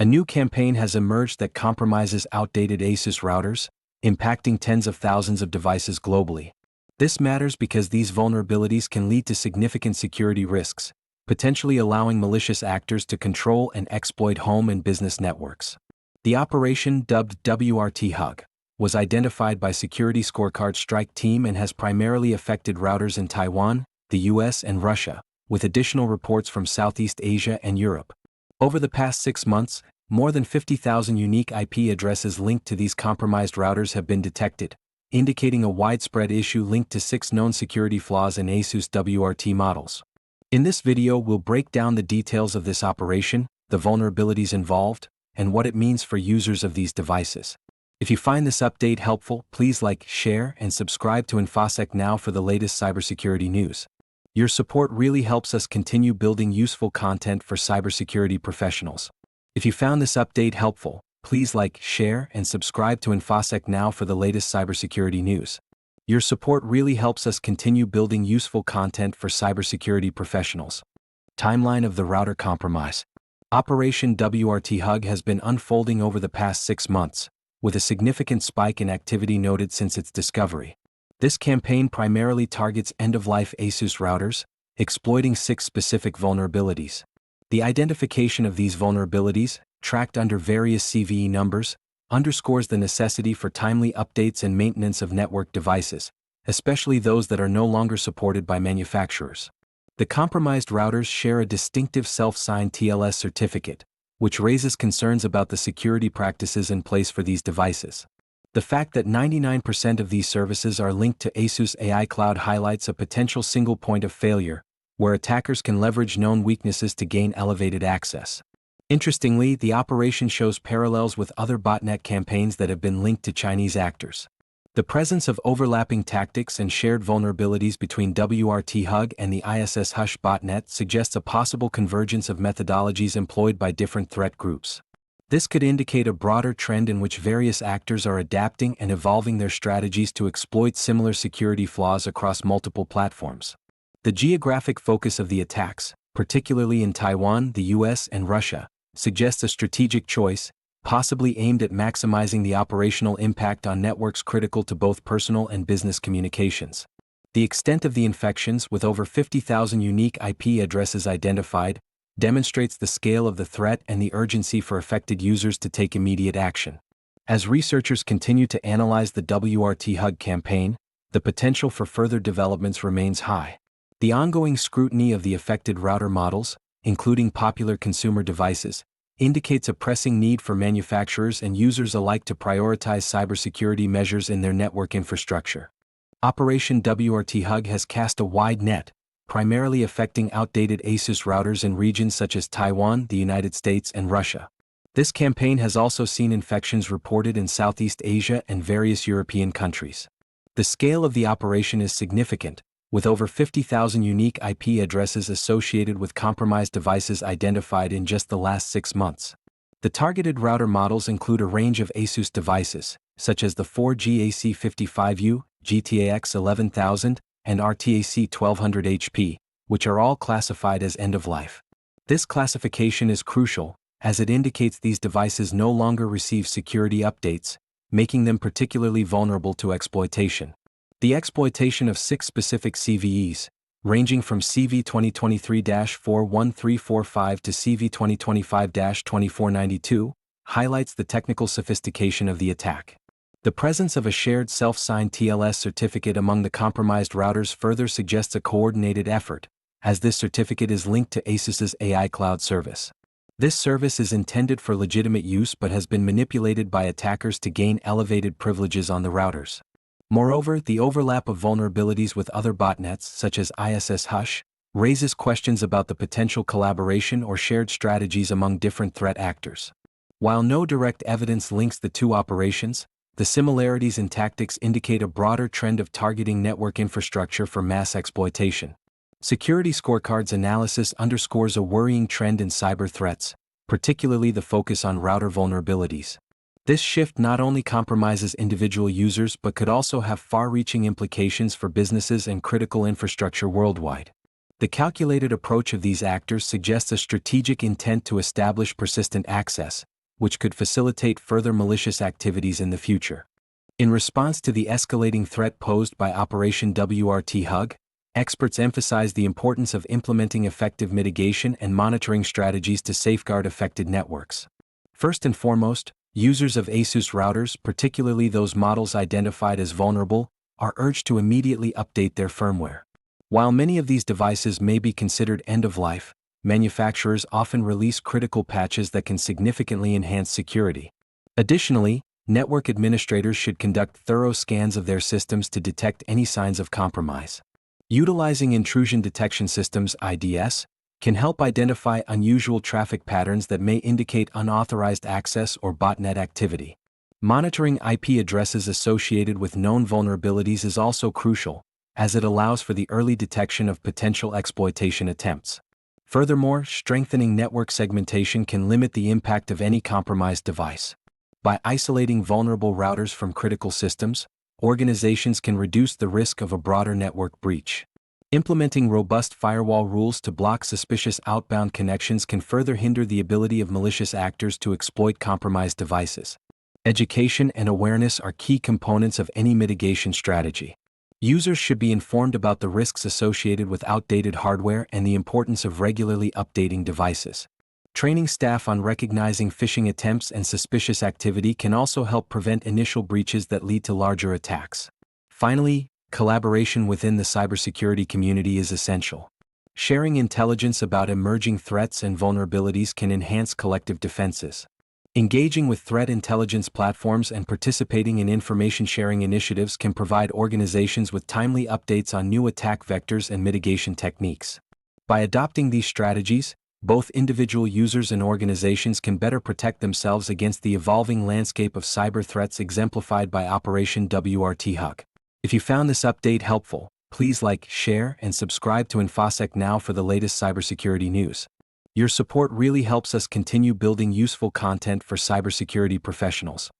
A new campaign has emerged that compromises outdated ASUS routers, impacting tens of thousands of devices globally. This matters because these vulnerabilities can lead to significant security risks, potentially allowing malicious actors to control and exploit home and business networks. The operation, dubbed WRTHug, was identified by SecurityScorecard strike team and has primarily affected routers in Taiwan, the US, and Russia, with additional reports from Southeast Asia and Europe. Over the past 6 months, more than 50,000 unique IP addresses linked to these compromised routers have been detected, indicating a widespread issue linked to 6 known security flaws in ASUS WRT models. In this video, we'll break down the details of this operation, the vulnerabilities involved, and what it means for users of these devices. If you find this update helpful, please like, share, and subscribe to InfoSec Now for the latest cybersecurity news. Your support really helps us continue building useful content for cybersecurity professionals. If you found this update helpful, please like, share, and subscribe to InfoSec Now for the latest cybersecurity news. Your support really helps us continue building useful content for cybersecurity professionals. Timeline of the router compromise. Operation WRTHug has been unfolding over the past 6 months, with a significant spike in activity noted since its discovery. This campaign primarily targets end-of-life ASUS routers, exploiting 6 specific vulnerabilities. The identification of these vulnerabilities, tracked under various CVE numbers, underscores the necessity for timely updates and maintenance of network devices, especially those that are no longer supported by manufacturers. The compromised routers share a distinctive self-signed TLS certificate, which raises concerns about the security practices in place for these devices. The fact that 99% of these services are linked to ASUS AiCloud highlights a potential single point of failure, where attackers can leverage known weaknesses to gain elevated access. Interestingly, the operation shows parallels with other botnet campaigns that have been linked to Chinese actors. The presence of overlapping tactics and shared vulnerabilities between WRTHug and the AyySSHush botnet suggests a possible convergence of methodologies employed by different threat groups. This could indicate a broader trend in which various actors are adapting and evolving their strategies to exploit similar security flaws across multiple platforms. The geographic focus of the attacks, particularly in Taiwan, the US, and Russia, suggests a strategic choice, possibly aimed at maximizing the operational impact on networks critical to both personal and business communications. The extent of the infections, with over 50,000 unique IP addresses identified, demonstrates the scale of the threat and the urgency for affected users to take immediate action. As researchers continue to analyze the WRTHug campaign, the potential for further developments remains high. The ongoing scrutiny of the affected router models, including popular consumer devices, indicates a pressing need for manufacturers and users alike to prioritize cybersecurity measures in their network infrastructure. Operation WRTHug has cast a wide net, primarily affecting outdated ASUS routers in regions such as Taiwan, the United States, and Russia. This campaign has also seen infections reported in Southeast Asia and various European countries. The scale of the operation is significant, with over 50,000 unique IP addresses associated with compromised devices identified in just the last 6 months. The targeted router models include a range of ASUS devices, such as the 4GAC55U, GTAX 11000, and RTAC 1200 HP, which are all classified as end-of-life. This classification is crucial, as it indicates these devices no longer receive security updates, making them particularly vulnerable to exploitation. The exploitation of 6 specific CVEs, ranging from CV 2023-41345 to CV 2025-2492, highlights the technical sophistication of the attack. The presence of a shared self-signed TLS certificate among the compromised routers further suggests a coordinated effort, as this certificate is linked to ASUS's AiCloud service. This service is intended for legitimate use but has been manipulated by attackers to gain elevated privileges on the routers. Moreover, the overlap of vulnerabilities with other botnets, such as AyySSHush, raises questions about the potential collaboration or shared strategies among different threat actors. While no direct evidence links the two operations, the similarities in tactics indicate a broader trend of targeting network infrastructure for mass exploitation. SecurityScorecard's analysis underscores a worrying trend in cyber threats, particularly the focus on router vulnerabilities. This shift not only compromises individual users but could also have far-reaching implications for businesses and critical infrastructure worldwide. The calculated approach of these actors suggests a strategic intent to establish persistent access, which could facilitate further malicious activities in the future. In response to the escalating threat posed by Operation WrtHug, experts emphasize the importance of implementing effective mitigation and monitoring strategies to safeguard affected networks. First and foremost, users of ASUS routers, particularly those models identified as vulnerable, are urged to immediately update their firmware. While many of these devices may be considered end-of-life, manufacturers often release critical patches that can significantly enhance security. Additionally, network administrators should conduct thorough scans of their systems to detect any signs of compromise. Utilizing intrusion detection systems (IDS) can help identify unusual traffic patterns that may indicate unauthorized access or botnet activity. Monitoring IP addresses associated with known vulnerabilities is also crucial, as it allows for the early detection of potential exploitation attempts. Furthermore, strengthening network segmentation can limit the impact of any compromised device. By isolating vulnerable routers from critical systems, organizations can reduce the risk of a broader network breach. Implementing robust firewall rules to block suspicious outbound connections can further hinder the ability of malicious actors to exploit compromised devices. Education and awareness are key components of any mitigation strategy. Users should be informed about the risks associated with outdated hardware and the importance of regularly updating devices. Training staff on recognizing phishing attempts and suspicious activity can also help prevent initial breaches that lead to larger attacks. Finally, collaboration within the cybersecurity community is essential. Sharing intelligence about emerging threats and vulnerabilities can enhance collective defenses. Engaging with threat intelligence platforms and participating in information-sharing initiatives can provide organizations with timely updates on new attack vectors and mitigation techniques. By adopting these strategies, both individual users and organizations can better protect themselves against the evolving landscape of cyber threats exemplified by Operation WrtHug. If you found this update helpful, please like, share, and subscribe to InfoSec Now for the latest cybersecurity news. Your support really helps us continue building useful content for cybersecurity professionals.